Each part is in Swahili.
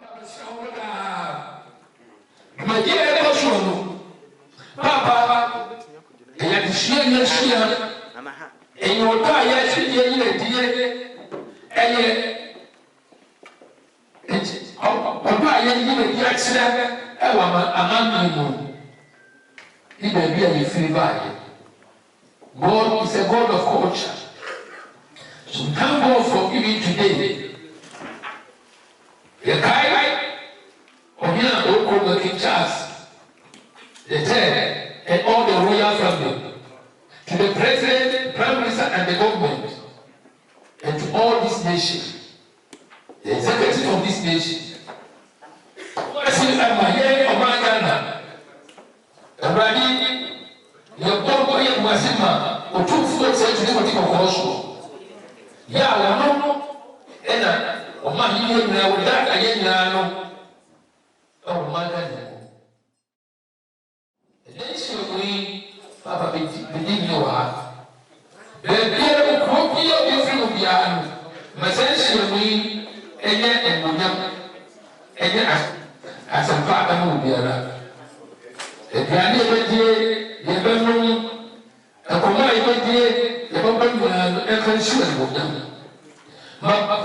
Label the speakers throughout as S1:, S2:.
S1: God is a God of culture. So thank God for giving today. The guy of here, King Charles, the third, and all the royal family, to the president, prime minister, and the government, and to all this nation, the executive of this nation.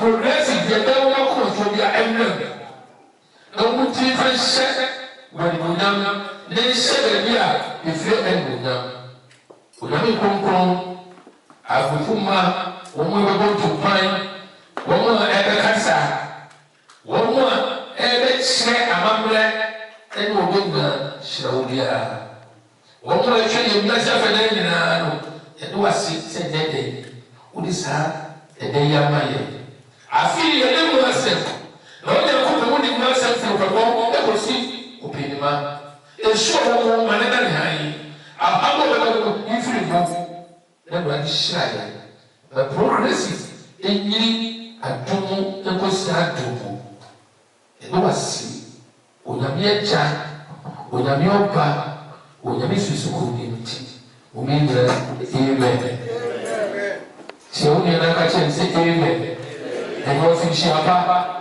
S1: Progressive, the devil from your emblem. No one different set when you know, they said, yeah, if you're emblem. When I come from, I will put when we were going to find one more ever cancer, one more ever share a mamma, and we'll go there, shall we? One more actually, myself and it was 6 and 8 days. What is her? The day I married. I feel a little myself. No, they put the wounded myself from the wall, that will see, Opinima. A short woman and high. I'm if you know, then what is shy. But progressive in me, I do not go start to. And was see, Unamia Chan, Unamia Pa, Unamisu community, Umindra, amen. Si only an action say amen. And what fish your papa?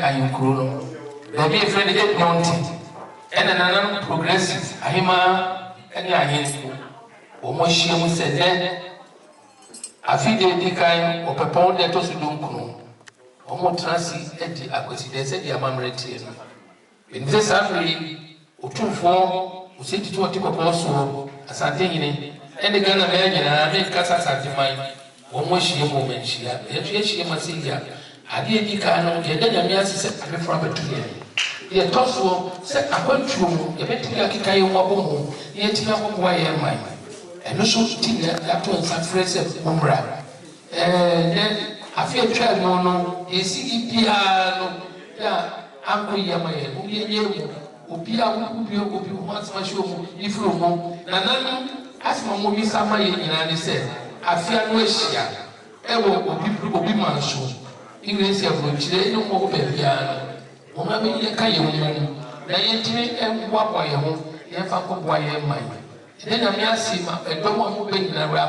S1: kan kuro no baabi a friend it mountain ɛna nanan progressive ahema ɛne ahenfo wɔn ahyia mu sɛ dɛ afi de di kan ɔpɛpɔn de to so dunkunu wɔn transi ɛdi akwasi de sɛ di amammerɛ tie no ɛnze saa bere otumfoɔ osɛtiti wɔte kɔkɔɔ so asante nyine ɛne Ghana mɛɛ nyinaa ne kasa asante man wɔn ahyia mu wɔn ahyia yɛto ahyia mu ase yia adeɛ di kan no yɛda nyame ase sɛ abɛfra bɛto yɛn yɛtɔ soɔ sɛ akwantuo mu yɛbɛtumi akeka yɛn ho abɔ mu yɛtumi akɔboa yɛn man ɛno so ti yɛato nsa frɛ sɛ mommra nɛ afe atwa mu no yɛsi yi biara no yɛ ankɔ yi ama yɛn no yɛnyɛ mu obi a obi ho asɛm ahyɛ mu yɛfiri mu nananom asɛm a mobisa ma yɛn nyinaa ne sɛ afea no ahyia ɛwɔ obi ma nso English aburokyire ne mo baabiara no wɔn abɛyɛ ka yɛn ho na yɛntumi ɛboaboa yɛn ho yɛmfa nkɔboa yɛn man ɛnɛ nyame ase ma ɛdɔm a mobɛ nyinara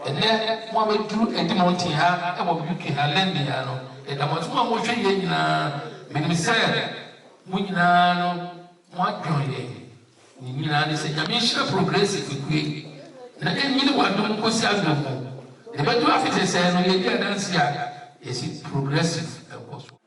S1: ɛnɛ mo abɛduru adi mountain ha ɛwɔ UK ha London ha no ɛdamatom a mohwɛ yɛn nyinaa menim sɛ mo nyinaa no mo adwɔn yɛn ne nyinaa ne sɛ nyame nhyira progressive kue na ɛnyini wadom nkɔsi adom mu ɛbɛduru afete sɛ no yɛdi adanse a yɛsi progressive ɛkɔ so.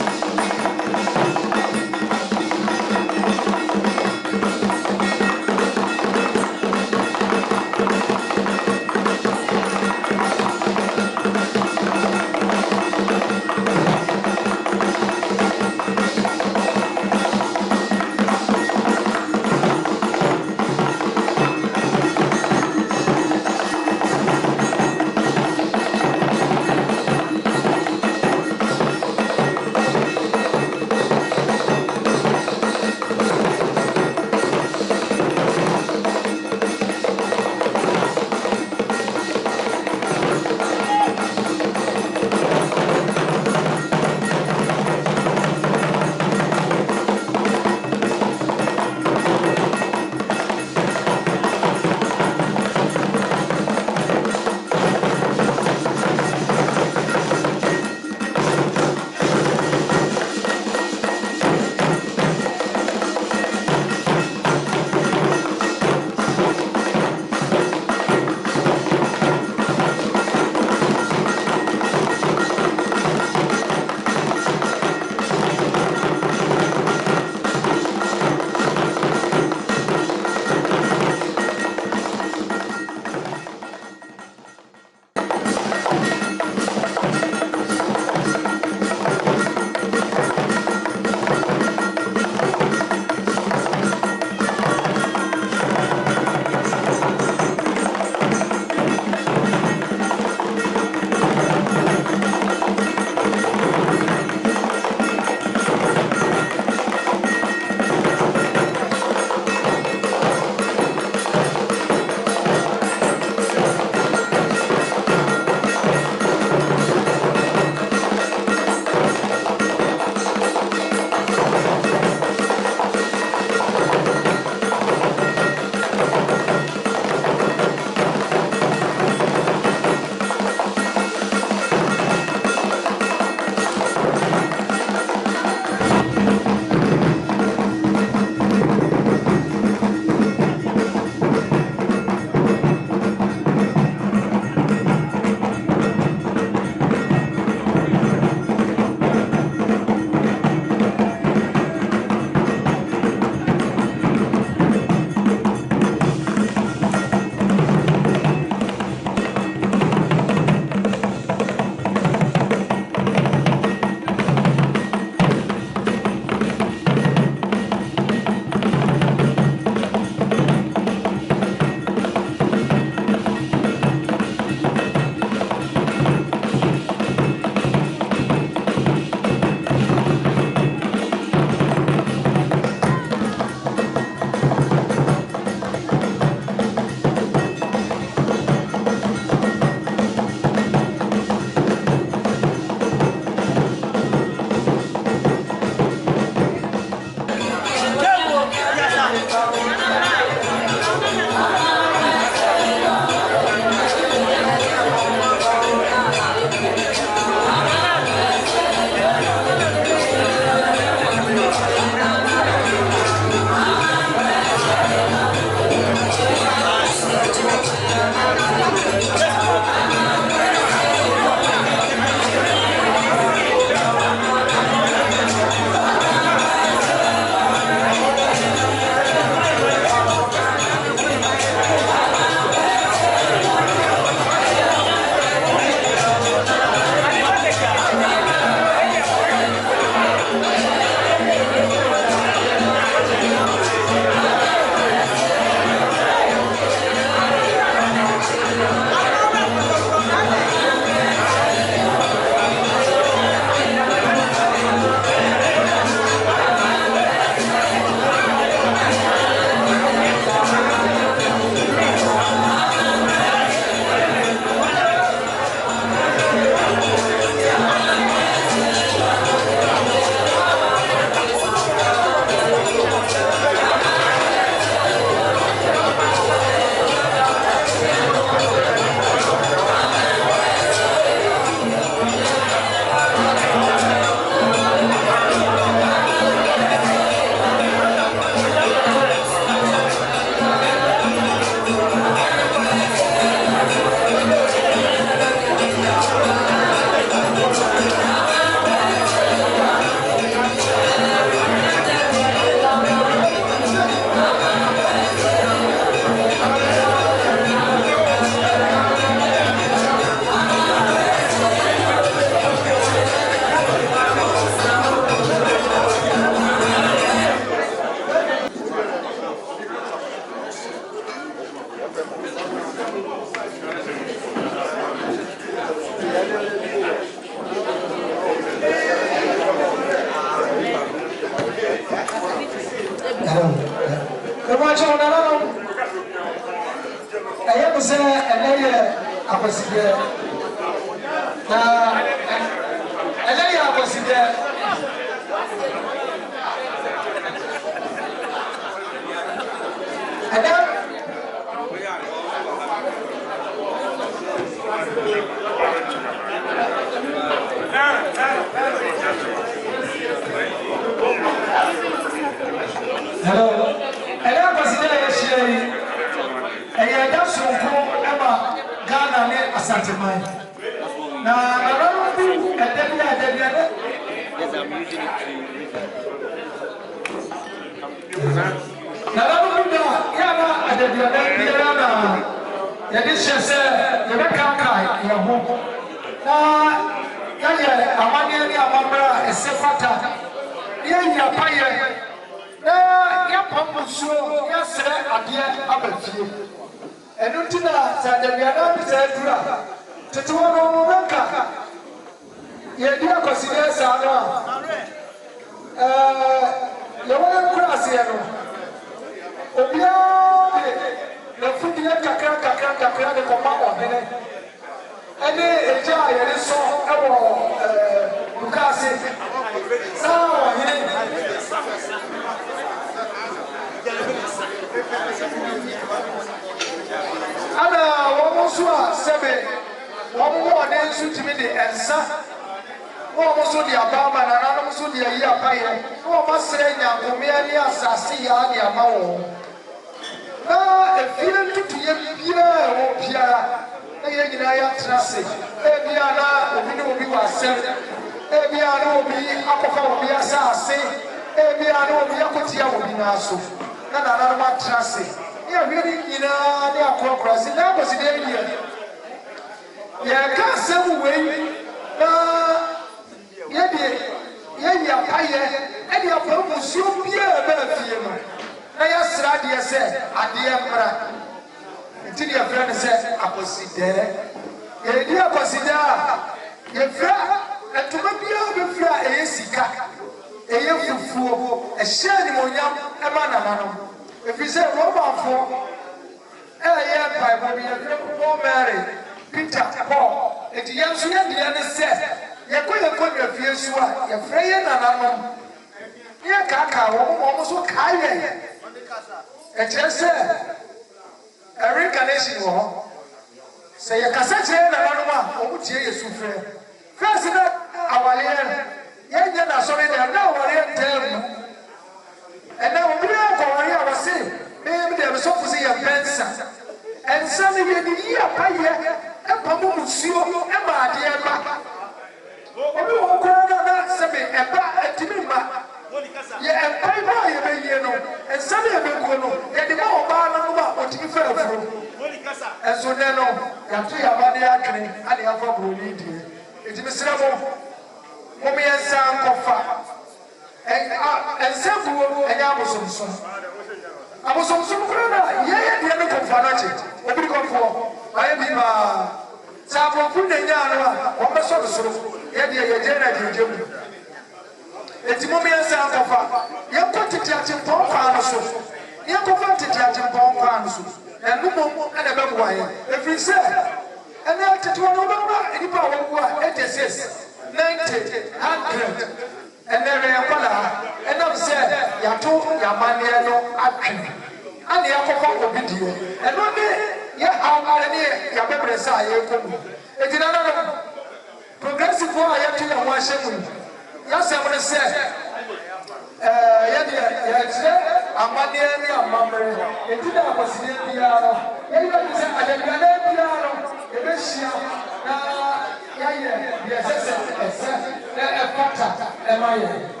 S2: Am I?